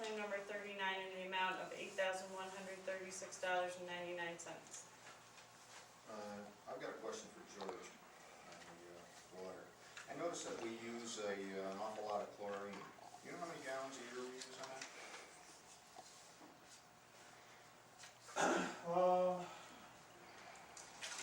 claim number 39 in the amount of $8,136.99. I've got a question for George on the water. I noticed that we use an awful lot of chlorine. You know how many gallons a year we use on that?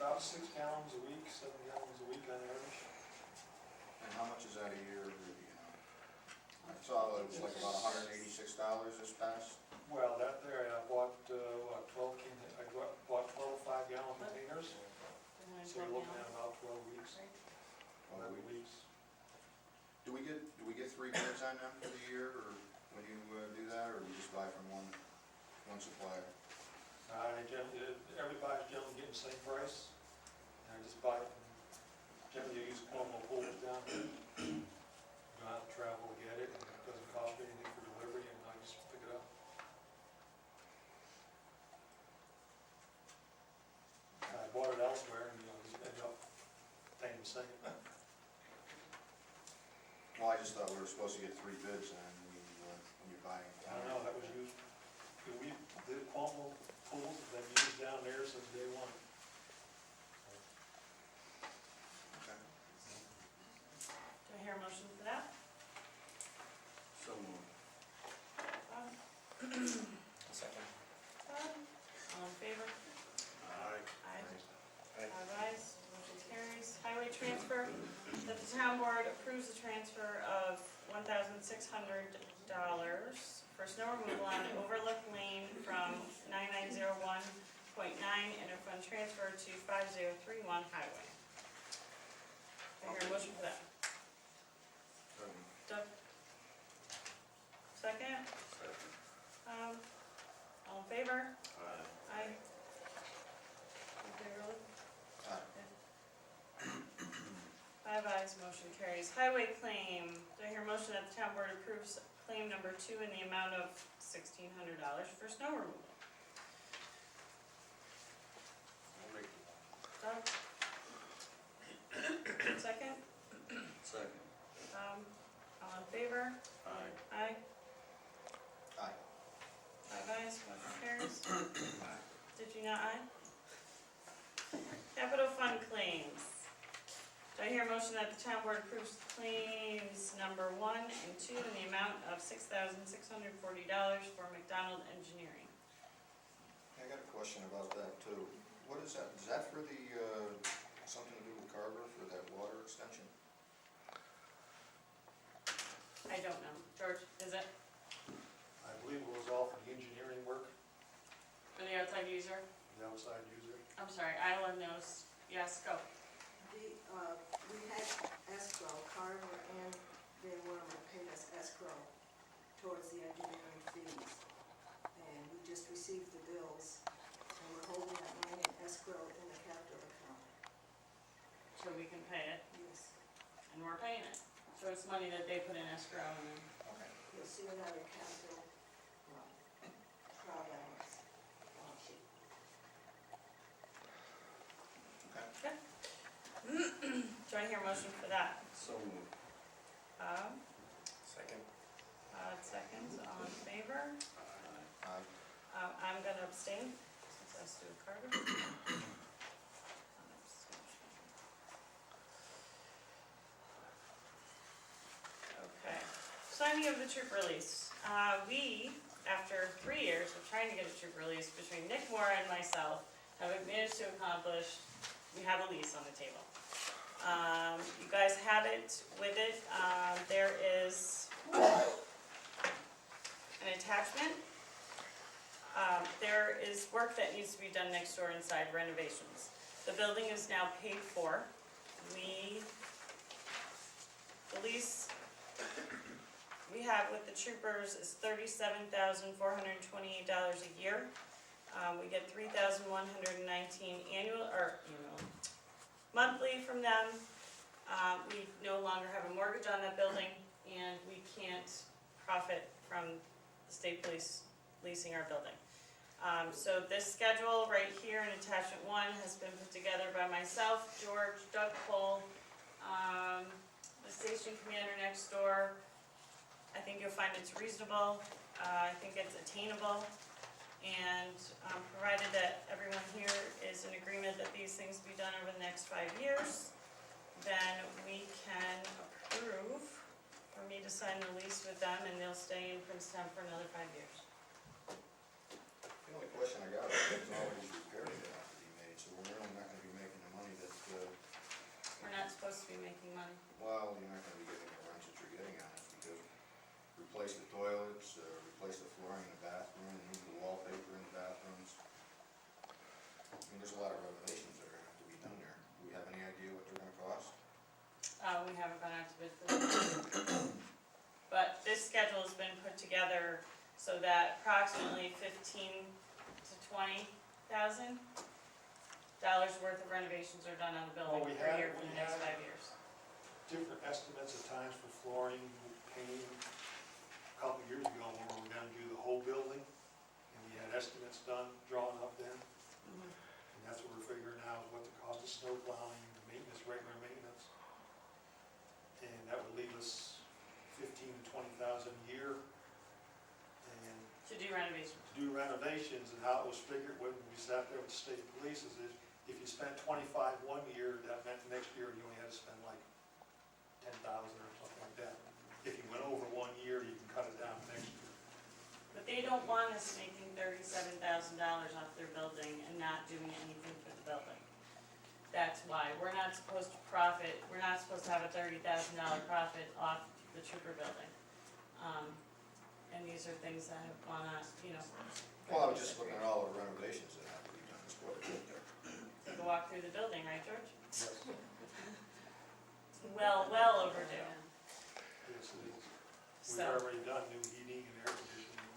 About 6 gallons a week, 7 gallons a week on average. And how much is that a year, you know? I saw it was like about $186 this past. Well, that there, I bought, 12 bought 12 5-gallon containers, so you're looking at about 12 weeks. 11 weeks. Do we get 3 bids on them for the year, or when you do that, or we just buy from one supplier? Everybody's generally getting the same price. And I just buy it. Generally, you use Cuomo pulls down. You don't have to travel to get it, and it doesn't cost you anything for delivery, and I just pick it up. I bought it elsewhere, and just ended up paying the same. Well, I just thought we were supposed to get 3 bids on when you buy them. I don't know, that was used, the Cuomo pools have been used down there since day one. Okay. Do I hear a motion for that? So moved. Bob? Second. Bob? All in favor? Aye. Aye. 5 ayes, motion carries. Highway transfer, that the town board approves the transfer of $1,600 for snow removal on Overlook Lane from 9901.9 interfund transfer to 5031 highway. I hear a motion for that. Doug? Second? All in favor? Aye. In favor, Luke? Aye. 5 ayes, motion carries. Highway claim, do I hear a motion that the town board approves claim number 2 in the amount of $1,600 for snow removal? I'll make Doug? Second? Second. All in favor? Aye. Aye. Aye. 5 ayes, motion carries. Did you not aye? Capital fund claims. Do I hear a motion that the town board approves claims number 1 and 2 in the amount of $6,640 for McDonald Engineering? I got a question about that too. What is that? Is that for the, something to do with Carver for that water extension? I don't know. George, is it I believe it was all for the engineering work, for the outside user? the outside user. I'm sorry, Isla knows. Yes, go. We had escrow, Carver and Van Wormer paid us escrow towards the engineering fees. And we just received the bills, and we're holding that money in escrow in the capital account. So we can pay it, Yes, and we're paying it. So it's money that they put in escrow and then... Okay. you'll see it on your capital, trial balance sheet. Okay. Do I hear a motion for that? So moved. Second. Seconds, all in favor? Aye. I'm going to abstain, since I stood Carter. Okay, signing of the troop release. We, after 3 years of trying to get a troop release between Nick Moore and myself, have managed to accomplish, we have a lease on the table. You guys have it with it. There is an attachment. There is work that needs to be done next door inside, renovations. The building is now paid for. The lease we have with the troopers is $37,428 a year. We get $3,119 monthly from them. We no longer have a mortgage on that building, and we can't profit from the state police leasing our building. So this schedule right here in attachment 1 has been put together by myself, George, Doug Cole, the station commander next door, I think you'll find it's reasonable, I think it's attainable, and provided that everyone here is in agreement that these things be done over the next 5 years, then we can approve for me to sign the lease with them, and they'll stay in Princetown for another 5 years. The only question I got is all these repairs that have to be made, so we're really not gonna be making the money that, We're not supposed to be making money. well, you're not gonna be getting the rents that you're getting on it, because replace the toilets, replace the flooring in the bathroom, move the wallpaper in the bathrooms. I mean, there's a lot of renovations that are gonna have to be done there. Do we have any idea what they're gonna cost? We haven't gone out to bid for that. But this schedule has been put together so that approximately $15,000 to $20,000 worth of renovations are done on the Well, building we per had- year for we the next had- 5 years. Different estimates at times for flooring, painting. A couple of years ago, when we were gonna do the whole building, and we had estimates done, drawn up then, and that's what we're figuring out, is what the cost of snow plowing, maintenance, regular maintenance. And that would leave us 15 to 20,000 a year. And To do renovations. to do renovations, and how it was figured when we sat there with the state police, is if you spent 25 one year, that meant next year you only had to spend like 10,000 or something like that. If you went over 1 year, you can cut it down next year. But they don't want us making $37,000 off their building and not doing anything for the building. That's why, we're not supposed to profit, we're not supposed to have a $30,000 profit off the trooper building. And these are things that have gone on, you know. Well, I was just looking at all the renovations that have to be done, it's quite a bit there. Take a walk through the building, right, George? Yes, Well overdue. yes, it is. We've So, already done new heating and air conditioning.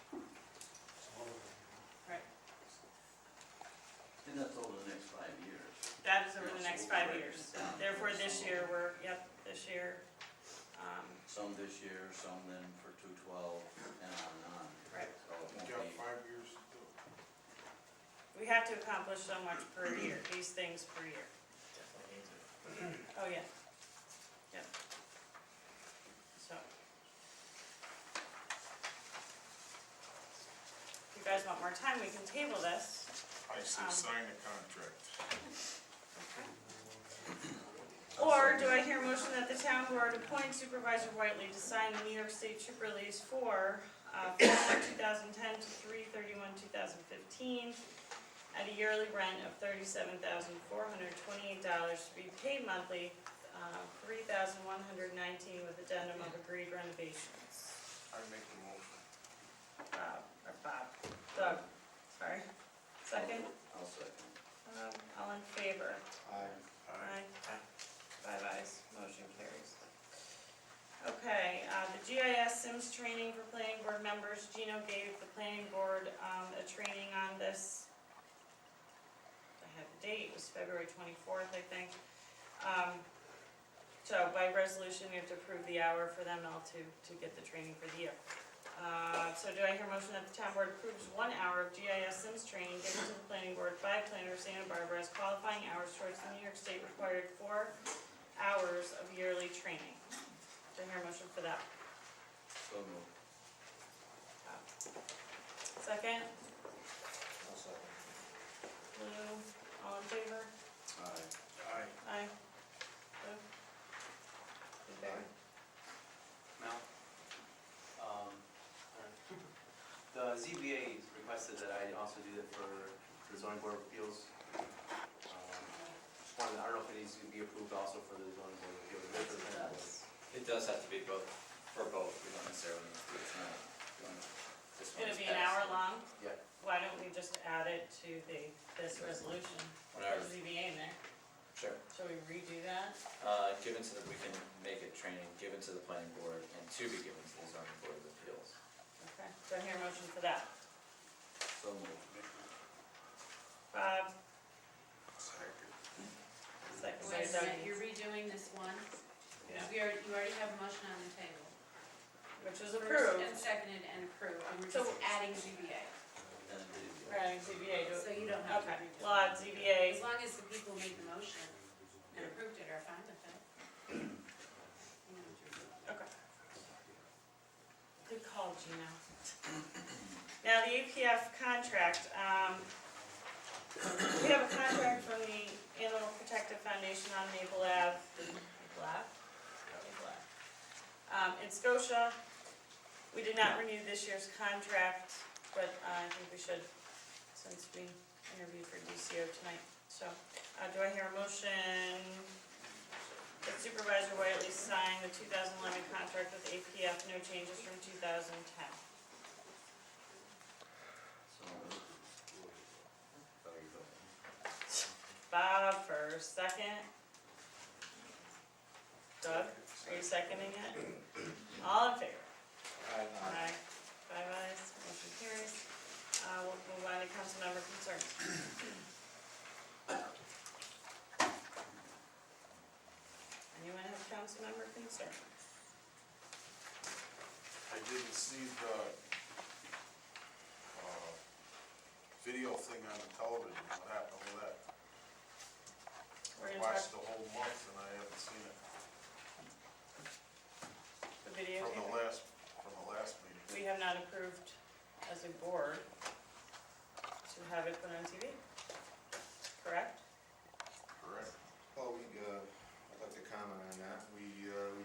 Some other things. right, And that's over the next 5 years. that is over the Yeah, next so we'll 5 break years. it down. Therefore, this year, this year, Some this year, some then for 212, and on. Right. So it won't You got be, 5 years to do it. we have to accomplish so much per year, these things per year. Oh, yeah. Yep. So. If you guys want more time, we can table this. I say sign the contract. Or do I hear a motion that the town board appoint Supervisor Whiteley to sign the New York State troop release for 2010 to 3/31/2015 at a yearly rent of $37,428 to be paid monthly, $3,119 with addendum of agreed renovations. I make the motion. Doug, sorry. Second, I'll second. all in favor? Aye. Aye. 5 ayes, motion carries. Okay, the GIS Sims training for planning board members, Gino gave the planning board a training on this. I have the date, it was February 24th, I think. So by resolution, we have to approve the hour for them all to get the training for the year. So do I hear a motion that the town board approves 1 hour of GIS Sims training given to the planning board by planner Santa Barbara as qualifying hours towards the New York State required 4 hours of yearly training? Do I hear a motion for that? So moved. Second, I'll second. Lou, all in favor? Aye. Aye. Aye. Lou? You there? Mel? The ZBA requested that I also do that for the zoning board of appeals. Just wanted, I don't know if it needs to be approved also for the zoning board of appeals. Yes, it does. It does have to be both, for both, we don't necessarily need to do it tonight. This It's gonna one's be an passed. hour long? Yeah. Why don't we just add it to this resolution? Whatever. Put ZBA in there. Sure. Shall we redo that? Given to the, we can make it training, given to the planning board, and to be given to the zoning board of appeals. Okay, do I hear a motion for that? So moved. Bob, Second. second by Wait a Doug. minute, you're redoing this one? Yeah. You already have a motion on the table. Which was First approved. and seconded and approved, and we're So- just adding ZBA, And the We're adding ZBA to so it. you don't have to Okay, redo we'll it. add ZBA. As long as the people who made the motion and approved it are fine with it. Okay. know. Now, the APF contract, we have a contract from the Animal Protective Foundation on Maple Ave. Maple Ave? Maple Ave. In Scotia. We did not renew this year's contract, but I think we should, since we interviewed for DCO tonight. So, do I hear a motion that Supervisor Whiteley sign the 2011 contract with APF, no changes from 2010? So, Bob first, second. Doug, are you seconding it? All in favor? Aye. 5 ayes, motion carries. We'll move on to council member concerns. Anyone have council member concerns? I didn't see the, video thing on the television, what happened with that? We're I gonna talk watched the whole month and I haven't seen it the video. from the last meeting. We have not approved as a board to have it put on TV, correct? Correct. Well, I'd like to comment on that. We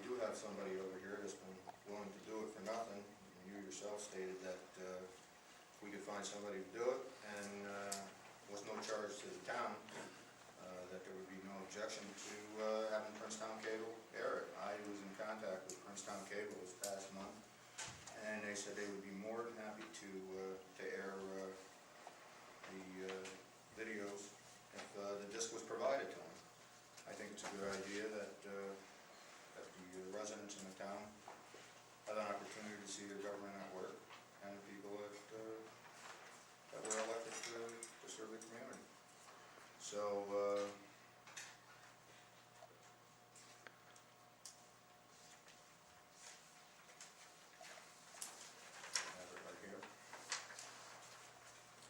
do have somebody over here that's been willing to do it for nothing. You yourself stated that if we could find somebody to do it and was no charge to the town, that there would be no objection to having Princetown Cable air it. I was in contact with Princetown Cable this past month, and they said they would be more than happy to air the videos if the disc was provided to them. I think it's a good idea that the residents in the town have an opportunity to see their government at work and the people that were elected to serve the community. So, I have it right here.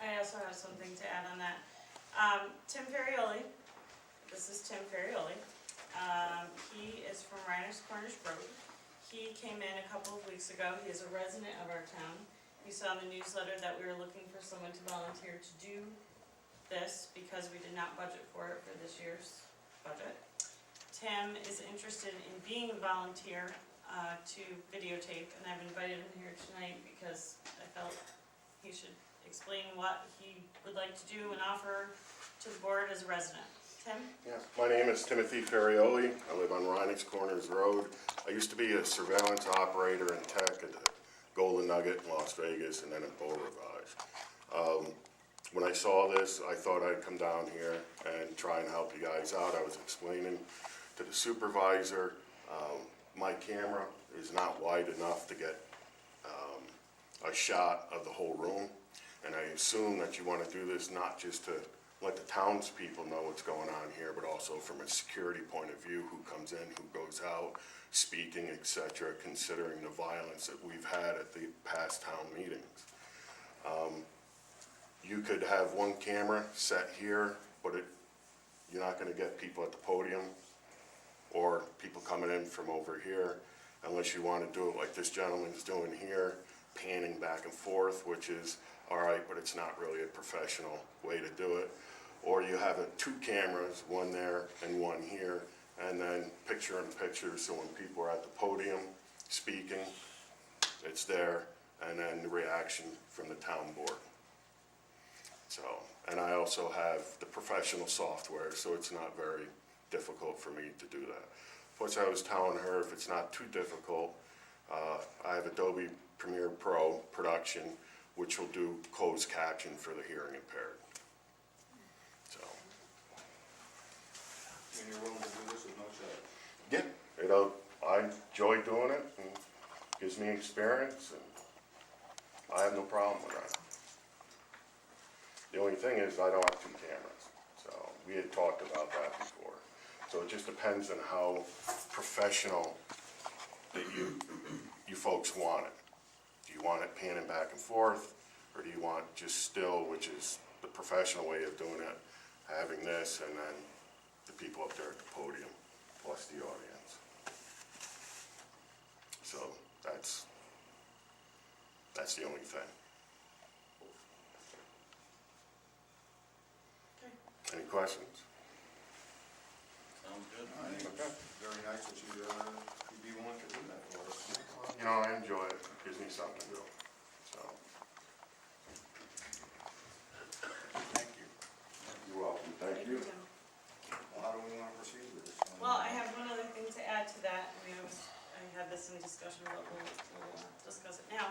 I also have something to add on that. Tim Ferrioli, this is Tim Ferrioli. He is from Reiner's Corners Road. He came in a couple of weeks ago. He is a resident of our town. You saw in the newsletter that we were looking for someone to volunteer to do this because we did not budget for it for this year's budget. Tim is interested in being a volunteer to videotape, and I've invited him here tonight because I felt he should explain what he would like to do and offer to the board as a resident. Tim? Yes, my name is Timothy Ferrioli. I live on Reinex Corners Road. I used to be a surveillance operator and tech at the Golden Nugget in Las Vegas and then at Beau Rivage. When I saw this, I thought I'd come down here and try and help you guys out. I was explaining to the supervisor, my camera is not wide enough to get a shot of the whole room. And I assume that you want to do this not just to let the townspeople know what's going on here, but also from a security point of view, who comes in, who goes out, speaking, etc., considering the violence that we've had at the past town meetings. You could have one camera set here, but you're not going to get people at the podium or people coming in from over here, unless you want to do it like this gentleman's doing here, panning back and forth, which is all right, but it's not really a professional way to do it. Or you have two cameras, one there and one here, and then picture in picture, so when people are at the podium speaking, it's there, and then the reaction from the town board. So, and I also have the professional software, so it's not very difficult for me to do that. Plus, I was telling her if it's not too difficult, I have Adobe Premiere Pro production, which will do closed caption for the hearing impaired. So. And you're willing to do this with no charge? Yeah, I enjoy doing it, and gives me experience, and I have no problem with that. The only thing is, I don't have two cameras, so we had talked about that before. So it just depends on how professional that you folks want it. Do you want it panning back and forth, or do you want just still, which is the professional way of doing it, having this and then the people up there at the podium, plus the audience. So that's That's the only thing. Okay. Any questions? Sounds good. I think it's very nice that you'd be willing to do that for us. You know, I enjoy it, it gives me something to do, so. Thank you. You're welcome, thank you. Tim. Well, how do we want to proceed with this? Well, I have one other thing to add to that. I had this in discussion, but we'll discuss it now.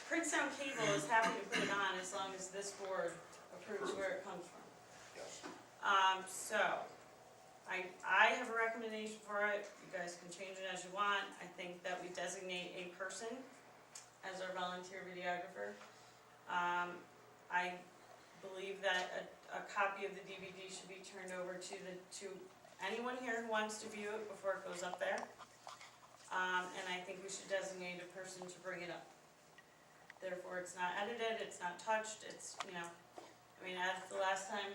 Princetown Cable is happy to put it on as long as this board approves where it comes from. Yes. So, I have a recommendation for it, you guys can change it as you want. I think that we designate a person as our volunteer videographer. I believe that a copy of the DVD should be turned over to anyone here who wants to view it before it goes up there. And I think we should designate a person to bring it up. Therefore, it's not edited, it's not touched, it's, you know, I mean, as the last time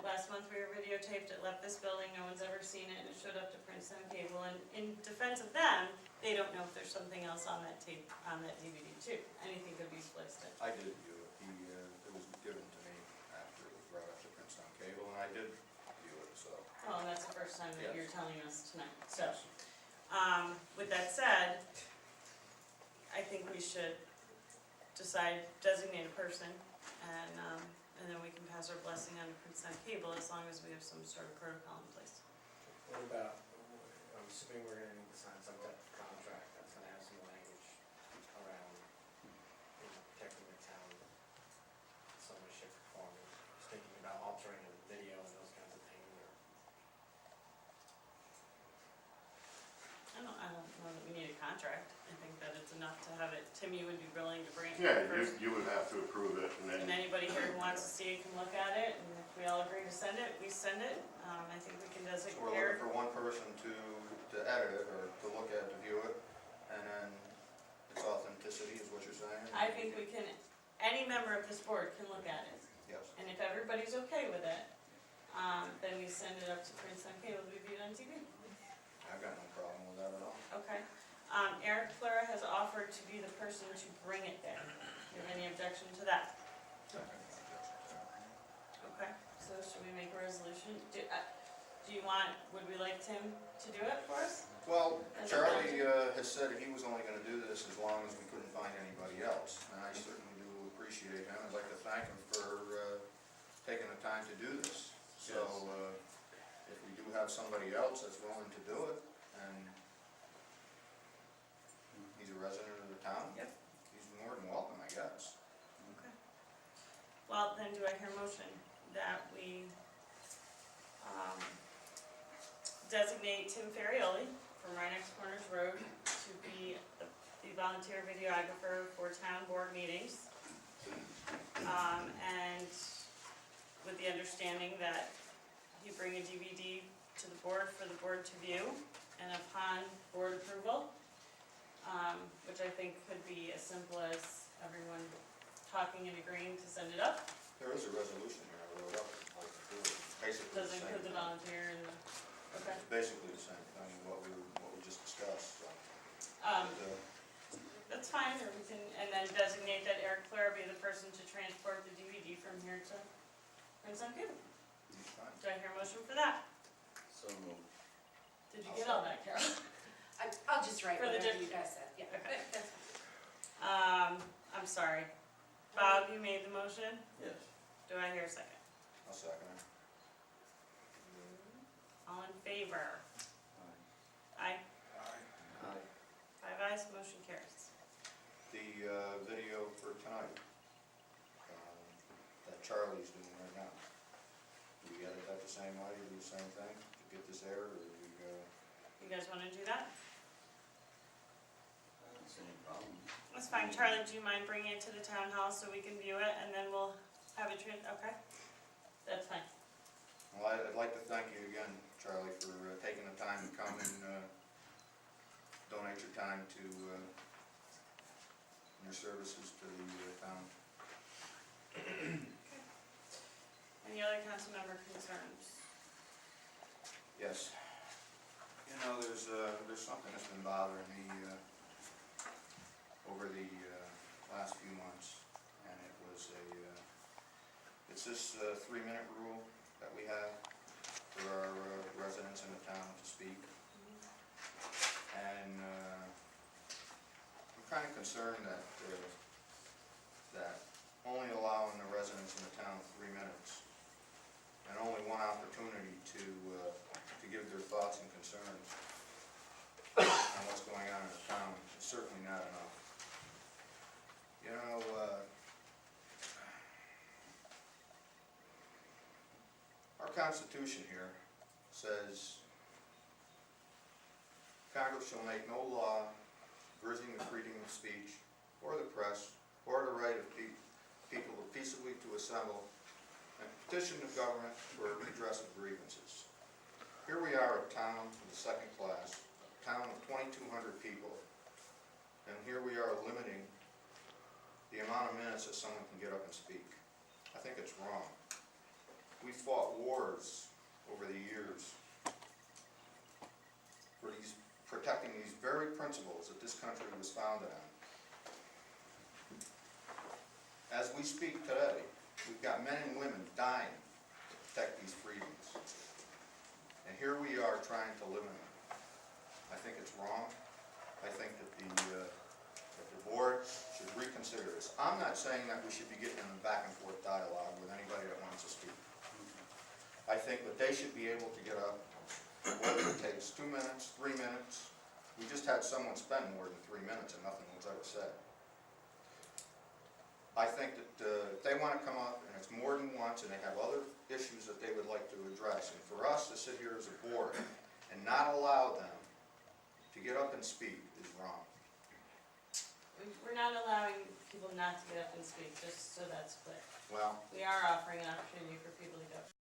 last month we were videotaped, it left this building, no one's ever seen it, and it showed up to Princetown Cable, and in defense of them, they don't know if there's something else on that tape, on that DVD too. Anything could be spliced in. I did view it. It was given to me after it was brought up to Princetown Cable, and I did view it, so. Well, and that's the first time that Yes. you're telling us tonight, so. With that said, I think we should designate a person, and then we can pass our blessing on to Princetown Cable as long as we have some sort of protocol in place. What about, I'm assuming we're gonna need to sign some type of contract that's gonna have some language around, you know, protecting the town, some way, shape, or form. Just thinking about altering the video and those kinds of things, or. I don't know that we need a contract. I think that it's enough to have it, Tim, you would be willing to bring it Yeah, first? you would have to approve it, and And then, anybody here who wants to see it can look at it, and if we all agree to send it, we send it. I think we can So we're designate, looking for one person to edit it, or to look at, to view it, and then its authenticity is what you're saying? I think we can, any member of this board can look at it. Yes. And if everybody's okay with it, then we send it up to Princetown Cable to be viewed on TV. I've got no problem with that at all. Okay. Eric Clara has offered to be the person to bring it there. Do you have any objection to that? Okay, so should we make a resolution? Would we like Tim to do it for us? Well, As a Charlie has said he was only gonna do this as long as we couldn't find anybody else, and I certainly do appreciate him. I'd like to thank him for taking the time to do this. So, if we do have somebody else that's willing to do it, and he's a resident of the town, Yep. he's more than welcome, I guess. Okay. Well, then do I hear a motion that we designate Tim Ferrioli from Rhinex Corners Road to be the volunteer videographer for town board meetings? And with the understanding that he bring a DVD to the board for the board to view, and upon board approval, which I think could be as simple as everyone talking and agreeing to send it up. There is a resolution here I wrote up, I'd like to do it. Basically the Does same include the thing. volunteer and the, okay. It's basically the same thing, what we just discussed, so. Um, But, That's fine, or we can, and then designate that Eric Clare be the person to transport the DVD from here to Princetown Cable. he's fine. Do I hear a motion for that? So moved. Did you get all that, Carol? I'll just write For the whatever diff- you guys said, yeah. Okay. I'm sorry. Bob, you made the motion? Yes. Do I hear a second? I'll second it. All in favor? Aye. Aye. Five ayes, motion carries. The video for tonight, that Charlie's doing right now, do we edit that the same way, do the same thing to get this aired, or do we go? You guys wanna do that? I don't see any problem. That's fine. Charlie, do you mind bringing it to the town hall so we can view it, and then we'll have it okay? That's fine. Well, I'd like to thank you again, Charlie, for taking the time to come and donate your time to your services to the town. Any other council member concerns? Yes. You know, there's something that's been bothering me It's this 3-minute rule that we have for our residents in the town to speak. And I'm kind of concerned that only allowing the residents in the town 3 minutes and only one opportunity to give their thoughts and concerns on what's going on in the town is certainly not enough. You know, our Constitution here says, Congress shall make no law abridging the freedom of speech or the press or the right of people peaceably to assemble and petition the government for a redress of grievances. Here we are, a town of the second class, a town of 2,200 people, and here we are limiting the amount of minutes that someone can get up and speak. I think it's wrong. We fought wars over the years for protecting these very principles that this country was founded on. As we speak today, we've got men and women dying to protect these freedoms. And here we are trying to limit them. I think it's wrong. I think that the board should reconsider this. I'm not saying that we should be getting in a back and forth dialogue with anybody that wants to speak. I think that they should be able to get up, whether it takes 2 minutes, 3 minutes. We just had someone spend more than 3 minutes and nothing was ever said. I think that if they want to come up and it's more than once and they have other issues that they would like to address, and for us to sit here as a board and not allow them to get up and speak is wrong. We're not allowing people not to get up and speak, just so that's clear. Well, We are offering an opportunity for people to go up